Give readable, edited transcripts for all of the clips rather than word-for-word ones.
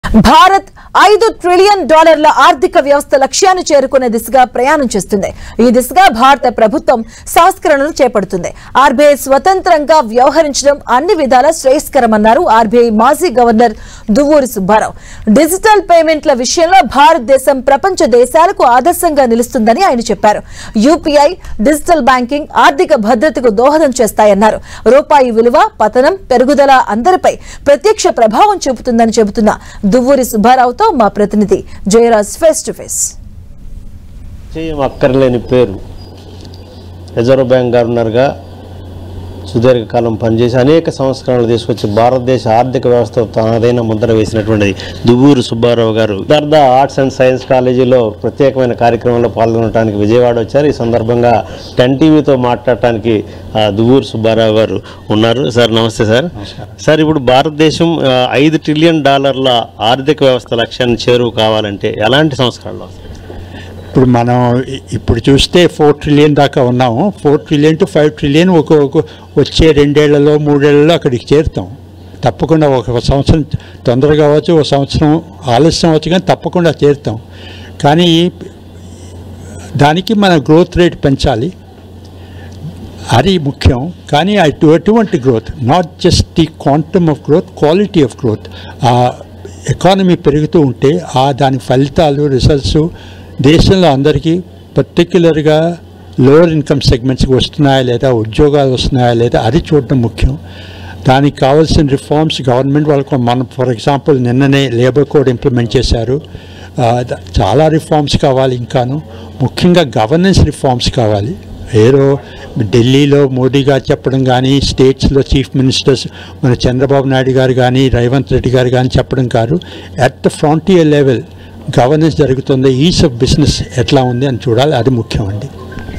Bharat $5 trillion ఆర్థిక వ్యవస్థ లక్ష్యాన్ని చేరుకునే దిశగా ప్రయాణం చేస్తుంది. ఈ దిశగా భారత ప్రభుత్వం సంస్కరణలు చేపడుతుంది. ఆర్బీఐ స్వతంత్రంగా వ్యవహరించడం అన్ని విధాల శ్రేయస్కరమన్నారు ఆర్బీఐ మాజీ గవర్నర్ దువ్వూరి సుబ్బారావు. డిజిటల్ పేమెంట్ల విషయంలో భారతదేశం ప్రపంచ దేశాలకు ఆదర్శంగా నిలుస్తుందని ఆయన చెప్పారు. యూపీఐ, డిజిటల్ బ్యాంకింగ్ ఆర్థిక భద్రతకు దోహదం చేస్తాయన్నారు. రూపాయి విలువ, పతనం, పెరుగుదల అందరిపై ప్రత్యక్ష ప్రభావం చూపుతుందని చెబుతున్న దువ్వూరి సుబ్బారావుతో మా ప్రతినిధి జయరాజ్ ఫేస్ టు ఫేస్. అక్కర్లేని పేరు రిజర్వ్ బ్యాంక్ గవర్నర్గా సుదీర్ఘకాలం పనిచేసి అనేక సంస్కరణలు తీసుకొచ్చి భారతదేశ ఆర్థిక వ్యవస్థ తనదైన ముద్ర వేసినటువంటి దువ్వూరి సుబ్బారావు గారు విదర్భ ఆర్ట్స్ అండ్ సైన్స్ కాలేజీలో ప్రత్యేకమైన కార్యక్రమంలో పాల్గొనడానికి విజయవాడ వచ్చారు. ఈ సందర్భంగా 10 టీవీతో మాట్లాడటానికి దువ్వూరి సుబ్బారావు గారు ఉన్నారు. సార్ నమస్తే సార్. సార్, ఇప్పుడు భారతదేశం $5 ట్రిలియన్ ఆర్థిక వ్యవస్థ లక్ష్యాన్ని చేరువు కావాలంటే ఎలాంటి సంస్కరణలు వస్తాయి? ఇప్పుడు మనం ఇప్పుడు చూస్తే 4 ట్రిలియన్ దాకా ఉన్నాము. 4 ట్రిలియన్ టు 5 ట్రిలియన్ వచ్చే 2 ఏళ్లలో 3 ఏళ్లలో అక్కడికి చేరుతాం. తప్పకుండా ఒక సంవత్సరం తొందరగా అవ్వచ్చు, ఒక సంవత్సరం ఆలస్యం అవ్వచ్చు, కానీ తప్పకుండా చేరుతాం. కానీ దానికి మన గ్రోత్ రేట్ పెంచాలి, అది ముఖ్యం. కానీ ఎటువంటి growth, not just the quantum of growth, quality of growth. ఆ ఎకానమీ పెరుగుతూ ఉంటే దాని ఫలితాలు, రిజల్ట్స్ దేశంలో అందరికీ, పర్టిక్యులర్గా లోవర్ ఇన్కమ్ సెగ్మెంట్స్కి వస్తున్నాయా లేదా, ఉద్యోగాలు వస్తున్నాయా లేదా, అది చూడడం ముఖ్యం. దానికి కావాల్సిన రిఫార్మ్స్ గవర్నమెంట్ వాళ్ళకు, మనం ఫర్ ఎగ్జాంపుల్ నిన్ననే లేబర్ కోడ్ ఇంప్లిమెంట్ చేశారు. చాలా రిఫార్మ్స్ కావాలి. ఇంకాను ముఖ్యంగా గవర్నెన్స్ రిఫార్మ్స్ కావాలి. ఏదో ఢిల్లీలో మోడీ గారు చెప్పడం కానీ, స్టేట్స్లో చీఫ్ మినిస్టర్స్ మన చంద్రబాబు నాయుడు గారు కానీ, రేవంత్ రెడ్డి గారు కానీ చెప్పడం కాదు. At the frontier level governance జరుగుతుంది, ఈజ్ ఆఫ్ బిజినెస్ ఎట్లా ఉంది అని చూడాలి, అది ముఖ్యం అండి.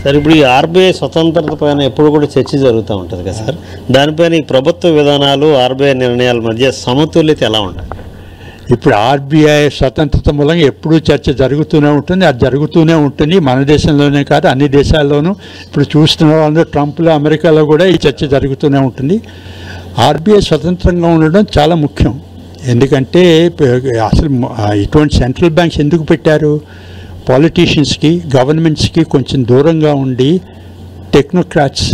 సార్, ఇప్పుడు ఈ ఆర్బీఐ స్వతంత్రత పైన ఎప్పుడు కూడా చర్చ జరుగుతూ ఉంటుంది కదా సార్, దానిపైన ఈ ప్రభుత్వ విధానాలు, ఆర్బీఐ నిర్ణయాల మధ్య సమతుల్యత ఎలా ఉంటుంది? ఇప్పుడు ఆర్బీఐ స్వతంత్రత మూలంగా ఎప్పుడూ చర్చ జరుగుతూనే ఉంటుంది, అది జరుగుతూనే ఉంటుంది. మన దేశంలోనే కాదు, అన్ని దేశాల్లోనూ ఇప్పుడు చూస్తున్న వాళ్ళు, ట్రంప్లో, అమెరికాలో కూడా ఈ చర్చ జరుగుతూనే ఉంటుంది. ఆర్బీఐ స్వతంత్రంగా ఉండడం చాలా ముఖ్యం. ఎందుకంటే అసలు ఇటువంటి సెంట్రల్ బ్యాంక్స్ ఎందుకు పెట్టారు? పాలిటీషియన్స్కి, గవర్నమెంట్స్కి కొంచెం దూరంగా ఉండి టెక్నోక్రాట్స్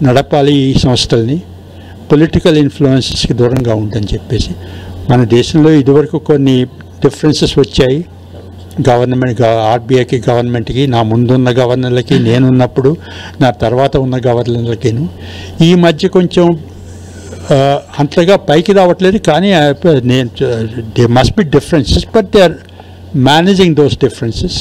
నడపాలి ఈ సంస్థల్ని, పొలిటికల్ ఇన్ఫ్లుయెన్సెస్కి దూరంగా ఉండని చెప్పేసి. మన దేశంలో ఇదివరకు కొన్ని డిఫరెన్సెస్ వచ్చాయి ఆర్బీఐకి, గవర్నమెంట్కి, నా ముందున్న గవర్నర్లకి, నేనున్నప్పుడు, నా తర్వాత ఉన్న గవర్నర్లకిను. ఈ మధ్య కొంచెం అంతగా పైకి రావట్లేదు. కానీ they must be differences, but they are managing those differences.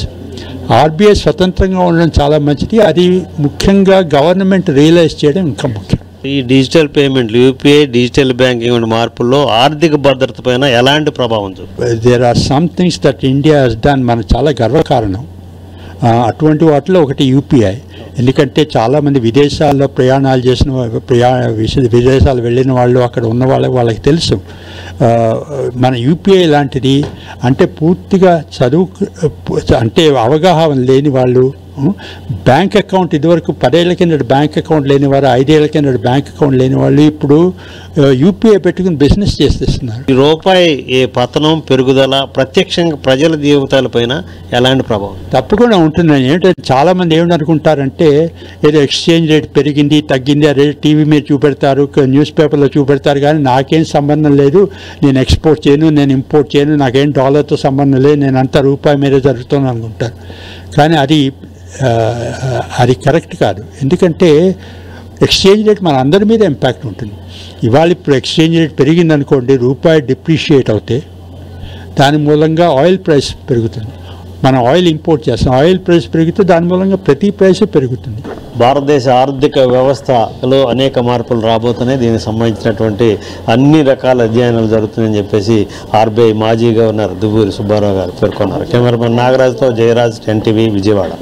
RBI స్వతంత్రంగా ఉండడం చాలా మంచిది. అది ముఖ్యంగా గవర్నమెంట్ రియలైజ్ చేయడం ఇంకా ముఖ్యం. ఈ డిజిటల్ పేమెంట్లు, యూపీఐ, డిజిటల్ బ్యాంకింగ్ వంటి మార్పుల్లో ఆర్థిక భద్రత పైన ఎలాంటి ప్రభావం చూపుతుంది? There are some things that India has done, మన చాలా గర్వకారణం. అటువంటి వాటిలో ఒకటి యూపీఐ. ఎందుకంటే చాలామంది విదేశాల్లో ప్రయాణాలు చేసిన విదేశాలు వెళ్ళిన వాళ్ళు, అక్కడ ఉన్న వాళ్ళకి తెలుసు మన యూపీఐ లాంటిది. అంటే పూర్తిగా అంటే అవగాహన లేని వాళ్ళు, బ్యాంక్ అకౌంట్ ఇదివరకు 10 ఏళ్ల కింద బ్యాంక్ అకౌంట్ లేనివారు, 5 ఏళ్ల కింద బ్యాంక్ అకౌంట్ లేని వాళ్ళు ఇప్పుడు యూపీఐ పెట్టుకుని బిజినెస్ చేస్తున్నారు. ఈ రూపాయి పతనం, పెరుగుదల ప్రత్యక్షంగా ప్రజల జీవితాలపైన ఎలాంటి ప్రభావం? తప్పకుండా ఉంటుందని. ఏంటంటే చాలామంది ఏమనుకుంటారంటే ఏదో ఎక్స్చేంజ్ రేట్ పెరిగింది, తగ్గింది, ఆ రేట్ టీవీ మీద చూపెడతారు, న్యూస్ పేపర్లో చూపెడతారు. కానీ నాకేం సంబంధం లేదు, నేను ఎక్స్పోర్ట్ చేయను, నేను ఇంపోర్ట్ చేయను, నాకేం డాలర్తో సంబంధం లేదు, నేను అంతా రూపాయి మీదే జరుగుతుంది అనుకుంటారు. కానీ అది కరెక్ట్ కాదు. ఎందుకంటే ఎక్స్చేంజ్ రేట్ మన అందరి మీద ఇంపాక్ట్ ఉంటుంది. ఇవాళ ఇప్పుడు ఎక్స్చేంజ్ రేట్ పెరిగిందనుకోండి, రూపాయి డిప్రిషియేట్ అవుతే దాని మూలంగా ఆయిల్ ప్రైస్ పెరుగుతుంది. మనం ఆయిల్ ఇంపోర్ట్ చేస్తాం, ఆయిల్ ప్రైస్ పెరిగితే దాని మూలంగా ప్రతి ప్రైస్ పెరుగుతుంది. భారతదేశ ఆర్థిక వ్యవస్థలో అనేక మార్పులు రాబోతున్నాయి. దీనికి సంబంధించినటువంటి అన్ని రకాల అధ్యయనాలు జరుగుతున్నాయని చెప్పేసి ఆర్బీఐ మాజీ గవర్నర్ దువ్వూరి సుబ్బారావు గారు పేర్కొన్నారు. కెమెరామెన్ నాగరాజ్తో జయరాజ్, 10 టీవీ, విజయవాడ.